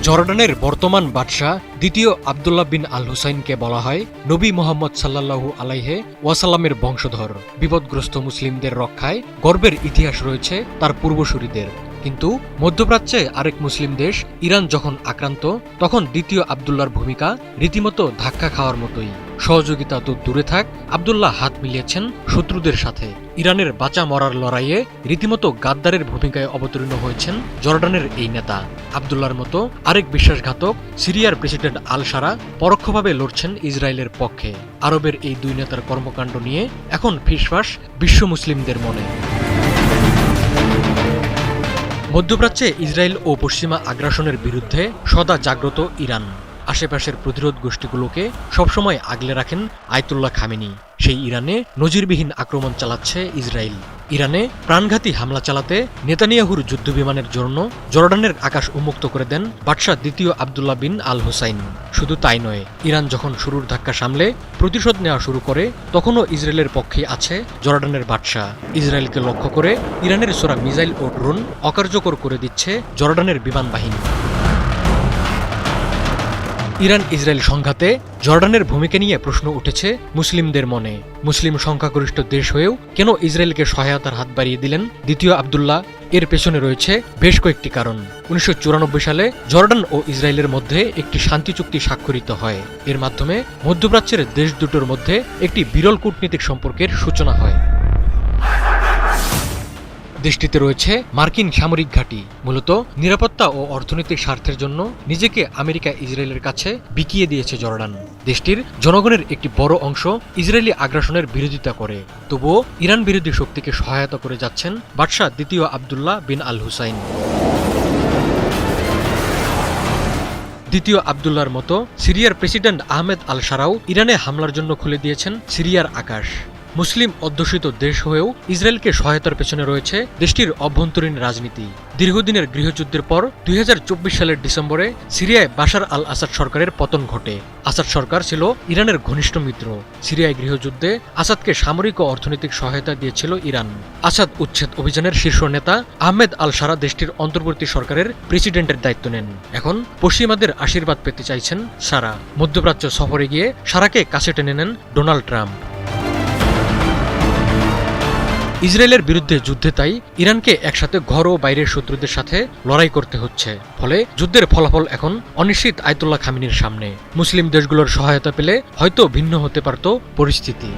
জর্ডানের বর্তমান বাদশাহ দ্বিতীয় আব্দুল্লাহ বিন আল হুসাইনকে বলা হয় নবী মোহাম্মদ সাল্লাল্লাহু আলাইহি ওয়াসাল্লামের বংশধর। বিপদগ্রস্ত মুসলিমদের রক্ষায় গর্বের ইতিহাস রয়েছে তার পূর্বসূরীদের। কিন্তু মধ্যপ্রাচ্যে আরেক মুসলিম দেশ ইরান যখন আক্রান্ত, তখন দ্বিতীয় আব্দুল্লাহর ভূমিকা রীতিমতো ধাক্কা খাওয়ার মতোই। সহযোগিতা তো দূরে থাক, আব্দুল্লাহ হাত মিলিয়েছেন শত্রুদের সাথে। ইরানের বাঁচা মরার লড়াইয়ে রীতিমতো গাদ্দারের ভূমিকায় অবতীর্ণ হয়েছেন জর্ডানের এই নেতা। আব্দুল্লাহর মতো আরেক বিশ্বাসঘাতক সিরিয়ার প্রেসিডেন্ট আল সারা পরোক্ষভাবে লড়ছেন ইসরায়েলের পক্ষে। আরবের এই দুই নেতার কর্মকাণ্ড নিয়ে এখন ফিসফাস বিশ্ব মুসলিমদের মনে। মধ্যপ্রাচ্যে ইসরায়েল ও পশ্চিমা আগ্রাসনের বিরুদ্ধে সদা জাগ্রত ইরান। আশেপাশের প্রতিরোধ গোষ্ঠীগুলোকে সবসময় আগলে রাখেন আয়াতুল্লাহ খামেনি। সেই ইরানে নজিরবিহীন আক্রমণ চালাচ্ছে ইসরায়েল। ইরানে প্রাণঘাতী হামলা চালাতে নেতানিয়াহুর যুদ্ধবিমানের জন্য জর্ডানের আকাশ উন্মুক্ত করে দেন বাদশাহ দ্বিতীয় আব্দুল্লাহ বিন আল হুসাইন। শুধু তাই নয়, ইরান যখন শুরুর ধাক্কা সামলে প্রতিশোধ নেওয়া শুরু করে, তখনও ইসরায়েলের পক্ষে আছে জর্ডানের বাদশাহ। ইসরায়েলকে লক্ষ্য করে ইরানের ছোড়া মিসাইল ও ড্রোন অকার্যকর করে দিচ্ছে জর্ডানের বিমান বাহিনী। ইরান ইসরায়েল সংঘাতে জর্ডানের ভূমিকা নিয়ে প্রশ্ন উঠেছে মুসলিমদের মনে। মুসলিম সংখ্যাগরিষ্ঠ দেশ হয়েও কেন ইসরায়েলকে সহায়তার হাত বাড়িয়ে দিলেন দ্বিতীয় আব্দুল্লাহ? এর পেছনে রয়েছে বেশ কয়েকটি কারণ। 1994 সালে জর্ডান ও ইসরায়েলের মধ্যে একটি শান্তি চুক্তি স্বাক্ষরিত হয়। এর মাধ্যমে মধ্যপ্রাচ্যের দেশ দুটোর মধ্যে একটি বিরল কূটনীতিক সম্পর্কের সূচনা হয়। দেশটিতে রয়েছে মার্কিন সামরিক ঘাঁটি। মূলত নিরাপত্তা ও অর্থনৈতিক স্বার্থের জন্য নিজেকে আমেরিকা ইসরায়েলের কাছে বিকিয়ে দিয়েছে জর্ডান। দেশটির জনগণের একটি বড় অংশ ইসরায়েলি আগ্রাসনের বিরোধিতা করে। তবুও ইরান বিরোধী শক্তিকে সহায়তা করে যাচ্ছেন বাদশাহ দ্বিতীয় আব্দুল্লাহ বিন আল হুসাইন। দ্বিতীয় আব্দুল্লাহর মতো সিরিয়ার প্রেসিডেন্ট আহমেদ আল সারাও ইরানে হামলার জন্য খুলে দিয়েছেন সিরিয়ার আকাশ। মুসলিম অধ্যুষিত দেশ হয়েও ইসরায়েলকে সহায়তার পেছনে রয়েছে দেশটির অভ্যন্তরীণ রাজনীতি। দীর্ঘদিনের গৃহযুদ্ধের পর 2024 সালের ডিসেম্বরে সিরিয়ায় বাশার আল আসাদ সরকারের পতন ঘটে। আসাদ সরকার ছিল ইরানের ঘনিষ্ঠ মিত্র। সিরিয়ায় গৃহযুদ্ধে আসাদকে সামরিক ও অর্থনৈতিক সহায়তা দিয়েছিল ইরান। আসাদ উচ্ছেদ অভিযানের শীর্ষ নেতা আহমেদ আল সারা দেশটির অন্তর্বর্তী সরকারের প্রেসিডেন্টের দায়িত্ব নেন। এখন পশ্চিমাদের আশীর্বাদ পেতে চাইছেন সারা। মধ্যপ্রাচ্য সফরে গিয়ে সারাকে কাছে টেনে নেন ডোনাল্ড ট্রাম্প। ইসরায়েলের বিরুদ্ধে যুদ্ধে তাই ইরানকে একসাথে ঘর ও বাইরের শত্রুদের সাথে লড়াই করতে হচ্ছে। ফলে যুদ্ধের ফলাফল এখন অনিশ্চিত আয়াতুল্লাহ খামেনির সামনে। মুসলিম দেশগুলোর সহায়তা পেলে হয়তো ভিন্ন হতে পারত পরিস্থিতি।